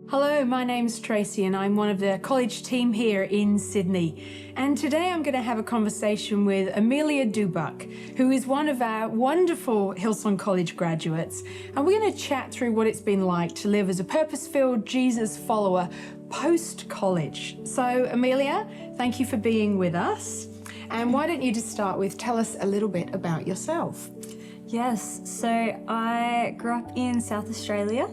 Hello, my name's Tracy and I'm one of the college team here in Sydney. And today I'm going to have a conversation with Amelia Dubuck, who is one of our wonderful Hillsong College graduates. And we're going to chat through what it's been like to live as a purpose-filled Jesus follower post-college. So Amelia, thank you for being with us. And why don't you just start with, tell us a little bit about yourself. Yes, so I grew up in South Australia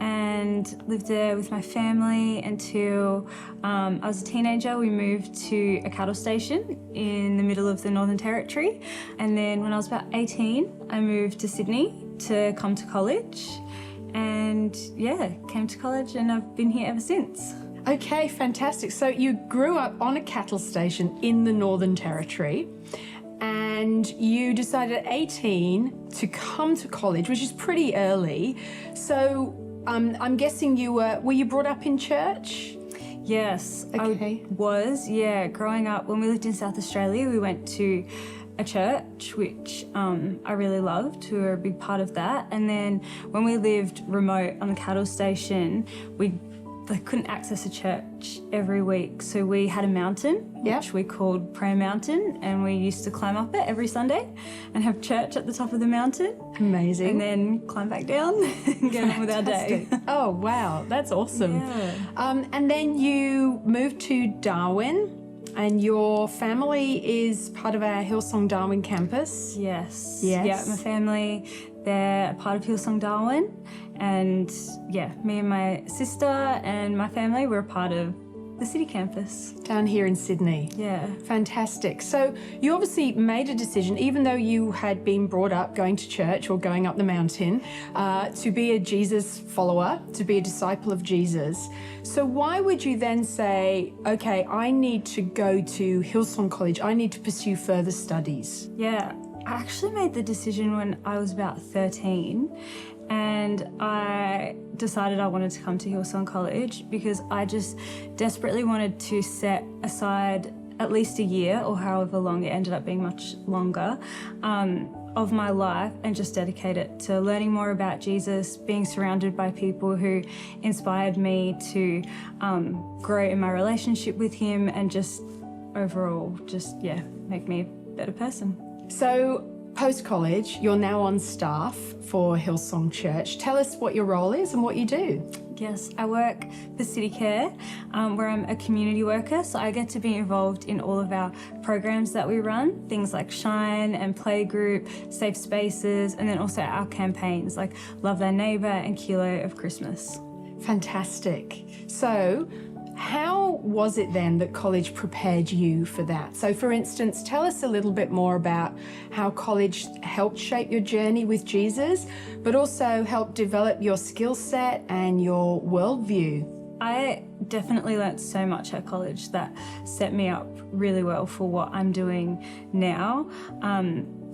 and lived there with my family until I was a teenager. We moved to a cattle station in the middle of the Northern Territory. And then when I was about 18, I moved to Sydney to come to college. And yeah, came to college and I've been here ever since. Okay, fantastic. So you grew up on a cattle station in the Northern Territory and you decided at 18 to come to college, which is pretty early. So I'm guessing were you brought up in church? Yes, okay. I was, yeah. Growing up, when we lived in South Australia, we went to a church, which I really loved. We were a big part of that. And then when we lived remote on the cattle station, we couldn't access a church every week. So we had a mountain, which we called Prayer Mountain, and we used to climb up it every Sunday and have church at the top of the mountain. Amazing. And then climb back down and get on with our day. Oh, wow, that's awesome. Yeah. And then you moved to Darwin, and your family is part of our Hillsong Darwin campus. Yes. Yes. Yeah, my family, they're a part of Hillsong Darwin. And yeah, me and my sister and my family were a part of the city campus. Down here in Sydney. Yeah. Fantastic. So you obviously made a decision, even though you had been brought up going to church or going up the mountain, to be a Jesus follower, to be a disciple of Jesus. So why would you then say, okay, I need to go to Hillsong College, I need to pursue further studies? Yeah, I actually made the decision when I was about 13. And I decided I wanted to come to Hillsong College because I just desperately wanted to set aside at least a year, or however long, it ended up being much longer, of my life and just dedicate it to learning more about Jesus, being surrounded by people who inspired me to grow in my relationship with him and just overall just, make me a better person. So post-college, you're now on staff for Hillsong Church. Tell us what your role is and what you do. Yes, I work for City Care, where I'm a community worker, so I get to be involved in all of our programs that we run, things like Shine and Playgroup, Safe Spaces, and then also our campaigns like Love Thy Neighbour and Kilo of Christmas. Fantastic. So, how was it then that college prepared you for that? So for instance, tell us a little bit more about how college helped shape your journey with Jesus, but also helped develop your skill set and your worldview. I definitely learnt so much at college that set me up really well for what I'm doing now.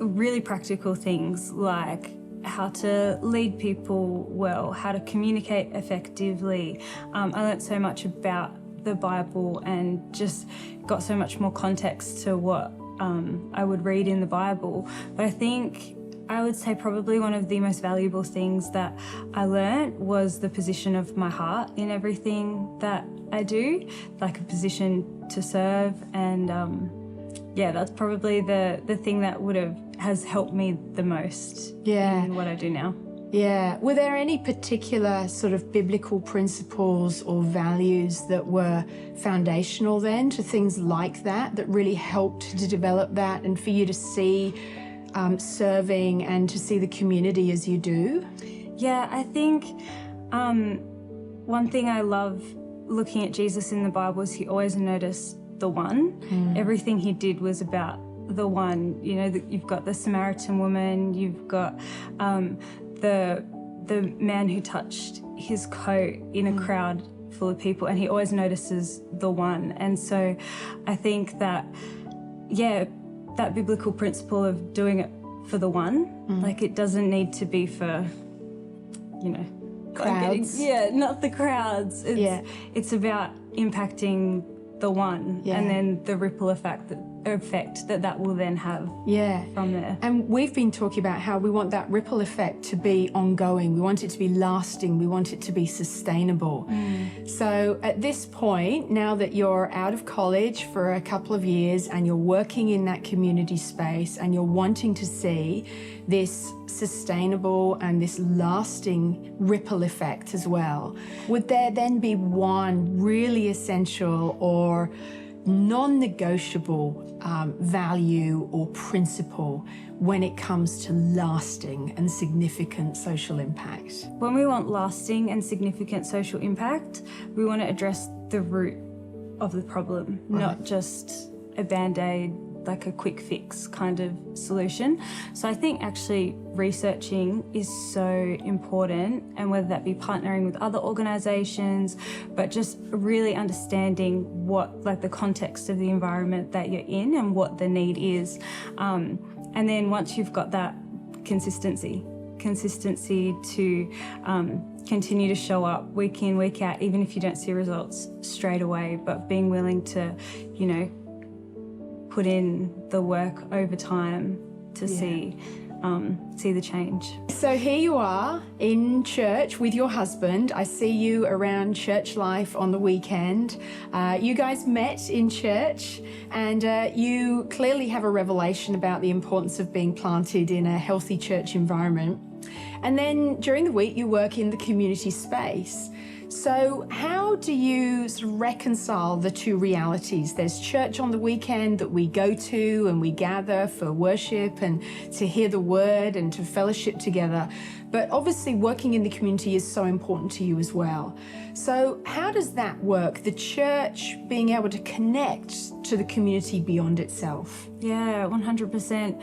Really practical things like how to lead people well, how to communicate effectively. I learnt so much about the Bible and just got so much more context to what I would read in the Bible. But I think I would say probably one of the most valuable things that I learnt was the position of my heart in everything that I do, like a position to serve. And that's probably the thing that has helped me the most in what I do now. Yeah. Were there any particular sort of biblical principles or values that were foundational then to things like that really helped to develop that and for you to see serving and to see the community as you do? Yeah, I think one thing I love looking at Jesus in the Bible is he always noticed the one. Everything he did was about the one. You know, you've got the Samaritan woman, you've got the man who touched his coat in a crowd full of people, and he always notices the one. And so I think that, that biblical principle of doing it for the one, like it doesn't need to be for, crowds. Not the crowds. It's about impacting the one and then the ripple effect effect that will then have from there. And we've been talking about how we want that ripple effect to be ongoing. We want it to be lasting. We want it to be sustainable. So at this point, now that you're out of college for a couple of years and you're working in that community space and you're wanting to see this sustainable and this lasting ripple effect as well, would there then be one really essential or non-negotiable value or principle when it comes to lasting and significant social impact? When we want lasting and significant social impact, we want to address the root of the problem, not just a band-aid, like a quick fix kind of solution. So I think actually researching is so important, and whether that be partnering with other organisations, but just really understanding what, like the context of the environment that you're in and what the need is. And then once you've got that consistency to continue to show up week in, week out, even if you don't see results straight away, but being willing to, you know, put in the work over time to see the change. So here you are in church with your husband. I see you around church life on the weekend. You guys met in church, and you clearly have a revelation about the importance of being planted in a healthy church environment. And then during the week, you work in the community space. So how do you sort of reconcile the two realities? There's church on the weekend that we go to and we gather for worship and to hear the word and to fellowship together. But obviously working in the community is so important to you as well. So how does that work? The church being able to connect to the community beyond itself? Yeah, 100%.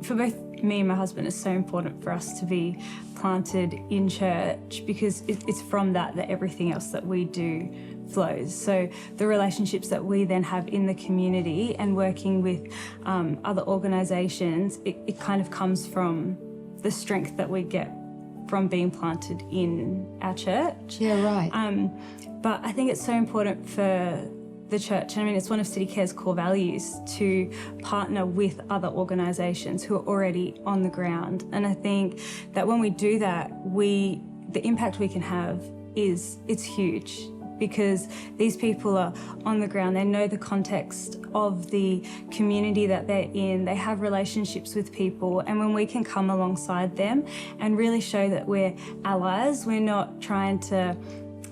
For both me and my husband, it's so important for us to be planted in church, because it's from that everything else that we do flows. So the relationships that we then have in the community and working with other organisations, it kind of comes from the strength that we get from being planted in our church. Yeah, right. But I think it's so important for the church, I mean, it's one of City Care's core values to partner with other organisations who are already on the ground. And I think that when we do that, the impact we can have it's huge, because these people are on the ground. They know the context of the community that they're in. They have relationships with people. And when we can come alongside them and really show that we're allies, we're not trying to,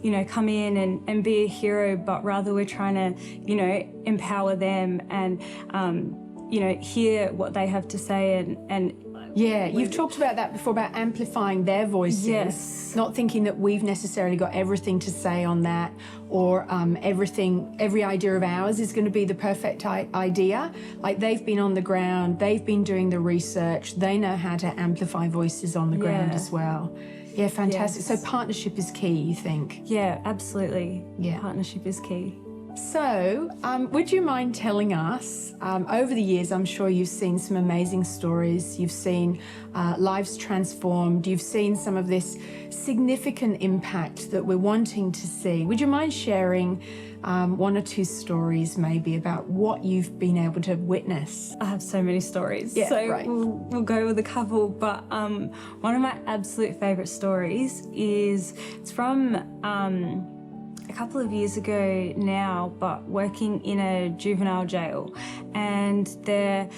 you know, come in and be a hero, but rather we're trying to, you know, empower them and, you know, hear what they have to say and yeah, you've talked about that before, about amplifying their voices. Yes. Not thinking that we've necessarily got everything to say on that, or every idea of ours is going to be the perfect idea. Like, they've been on the ground, they've been doing the research, they know how to amplify voices on the ground as well. Yeah, fantastic. Yes. So partnership is key, you think? Yeah, absolutely. Yeah. Partnership is key. So, would you mind telling us, over the years, I'm sure you've seen some amazing stories, you've seen lives transformed, you've seen some of this significant impact that we're wanting to see. Would you mind sharing one or two stories maybe about what you've been able to witness? I have so many stories, Yeah, so right. we'll go with a couple, but one of my absolute favourite stories it's from a couple of years ago now, but working in a juvenile jail, and there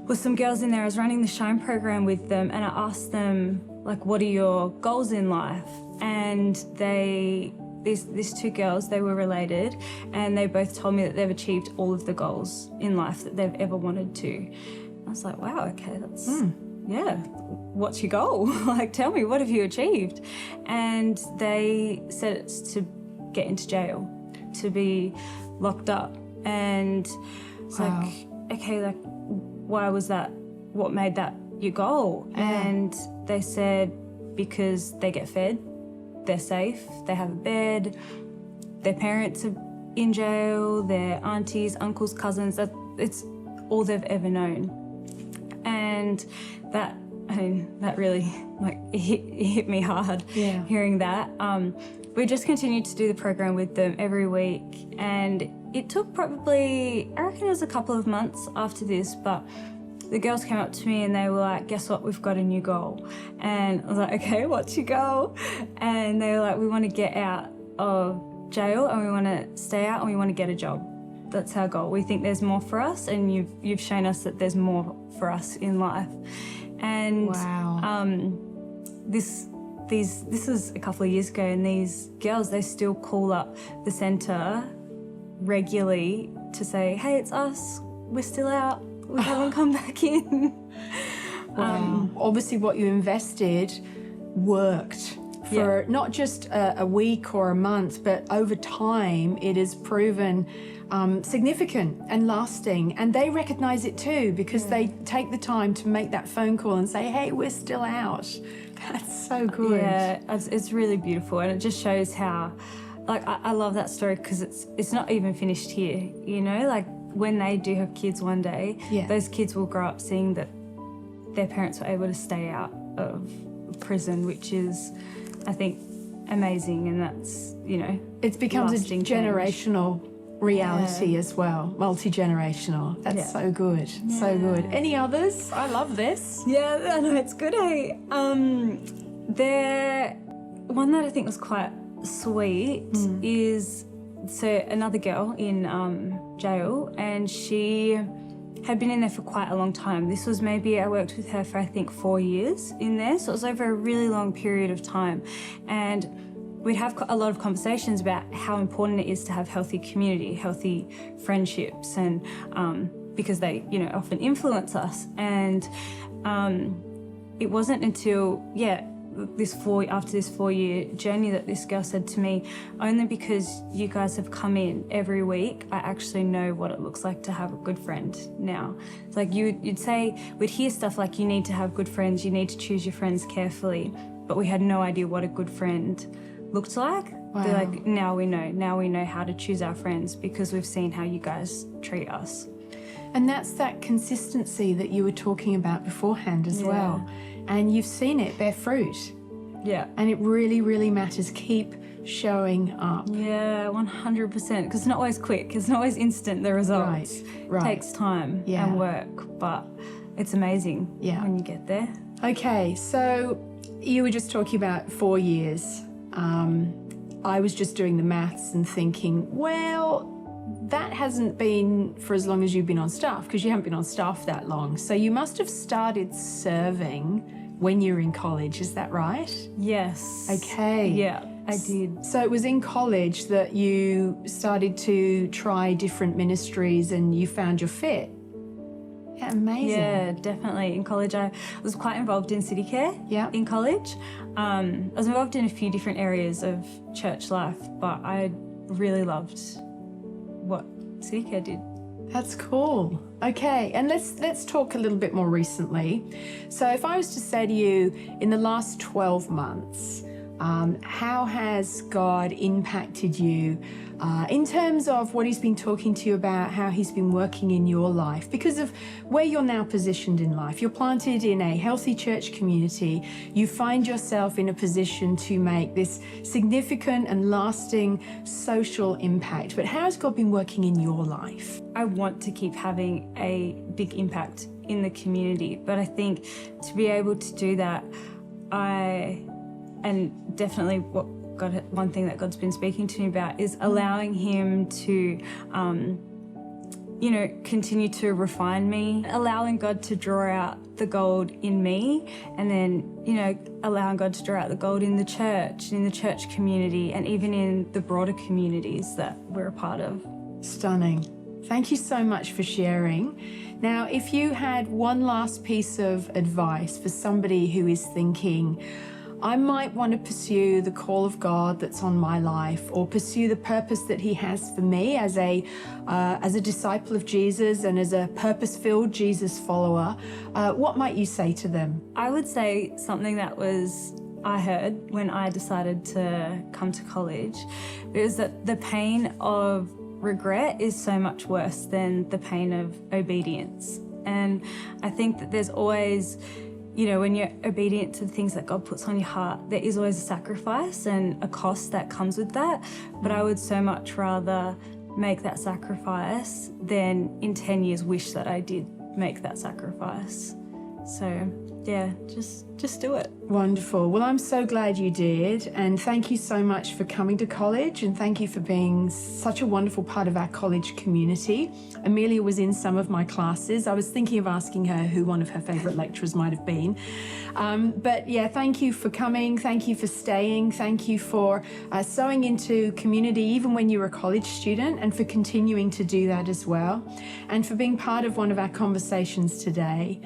were some girls in there. I was running the Shine program with them, and I asked them, like, what are your goals in life? And these two girls, they were related, and they both told me that they've achieved all of the goals in life that they've ever wanted to. I was like, wow, okay, that's yeah, what's your goal? Like, tell me, what have you achieved? And they said it's to get into jail, to be locked up. And it's like, okay, like, why was that? What made that your goal? Yeah. And they said, because they get fed, they're safe, they have a bed, their parents are in jail, their aunties, uncles, cousins, it's all they've ever known. And that, I mean, that really, like, it hit me hard, hearing that. We just continued to do the program with them every week, and it took probably, I reckon it was a couple of months after this, but the girls came up to me and they were like, guess what, we've got a new goal. And I was like, okay, what's your goal? And they were like, we want to get out of jail and we want to stay out and we want to get a job. That's our goal. We think there's more for us, and you've shown us that there's more for us in life. And wow. This was a couple of years ago, and these girls, they still call up the centre regularly to say, hey, it's us, we're still out, we haven't come back in. Obviously what you invested worked for not just a week or a month, but over time it has proven significant and lasting, and they recognize it too, because they take the time to make that phone call and say, hey, we're still out. That's so good. Yeah, it's really beautiful, and it just shows how, like, I love that story because it's not even finished here, you know, like when they do have kids one day, those kids will grow up seeing that their parents were able to stay out of prison, which is, I think, amazing, and that's, you know, it becomes a generational reality as well, multi-generational. That's so good, so good. Any others? I love this. Yeah, I know, it's good, eh? One that I think was quite sweet is, so another girl in jail, and she had been in there for quite a long time. This was maybe, I worked with her for I think 4 years in there, so it was over a really long period of time. And we'd have a lot of conversations about how important it is to have healthy community, healthy friendships, and because they, you know, often influence us. And it wasn't until, after this 4-year journey that this girl said to me, only because you guys have come in every week, I actually know what it looks like to have a good friend now. It's like we'd hear stuff like, you need to have good friends, you need to choose your friends carefully, but we had no idea what a good friend looked like. Wow. They're like, now we know how to choose our friends because we've seen how you guys treat us. And that's that consistency that you were talking about beforehand as well. And you've seen it bear fruit. Yeah. And it really, really matters. Keep showing up. Yeah, 100%. Because it's not always quick. It's not always instant, the results. Right. It takes time and work, but it's amazing when you get there. Okay, so you were just talking about 4 years. I was just doing the maths and thinking, well, that hasn't been for as long as you've been on staff, because you haven't been on staff that long. So you must have started serving when you were in college, is that right? Yes. Okay. Yeah, I did. So it was in college that you started to try different ministries and you found your fit. Yeah, amazing. Yeah, definitely. In college, I was quite involved in city care in college. I was involved in a few different areas of church life, but I really loved what city care did. That's cool. Okay, and let's talk a little bit more recently. So if I was to say to you, in the last 12 months, how has God impacted you in terms of what he's been talking to you about, how he's been working in your life? Because of where you're now positioned in life, you're planted in a healthy church community, you find yourself in a position to make this significant and lasting social impact. But how has God been working in your life? I want to keep having a big impact in the community, but I think to be able to do that, and definitely one thing that God's been speaking to me about is allowing him to, continue to refine me, allowing God to draw out the gold in me, and then, allowing God to draw out the gold in the church, in the church community, and even in the broader communities that we're a part of. Stunning. Thank you so much for sharing. Now, if you had one last piece of advice for somebody who is thinking, I might want to pursue the call of God that's on my life, or pursue the purpose that he has for me as a disciple of Jesus and as a purpose-filled Jesus follower, what might you say to them? I would say something that I heard when I decided to come to college, is that the pain of regret is so much worse than the pain of obedience. And I think that there's always, when you're obedient to the things that God puts on your heart, there is always a sacrifice and a cost that comes with that. But I would so much rather make that sacrifice, then in 10 years wish that I did make that sacrifice. So yeah, just do it. Wonderful. Well, I'm so glad you did. And thank you so much for coming to college. And thank you for being such a wonderful part of our college community. Amelia was in some of my classes. I was thinking of asking her who one of her favorite lecturers might have been. But yeah, thank you for coming. Thank you for staying. Thank you for sowing into community even when you were a college student, and for continuing to do that as well. And for being part of one of our conversations today.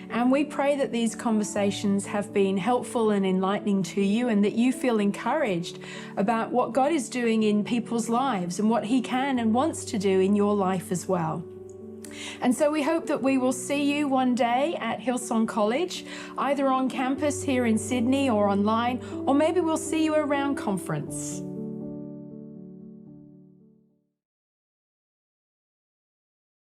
And we pray that these conversations have been helpful and enlightening to you, and that you feel encouraged about what God is doing in people's lives and what He can and wants to do in your life as well. And so we hope that we will see you one day at Hillsong College, either on campus here in Sydney or online, or maybe we'll see you around conference.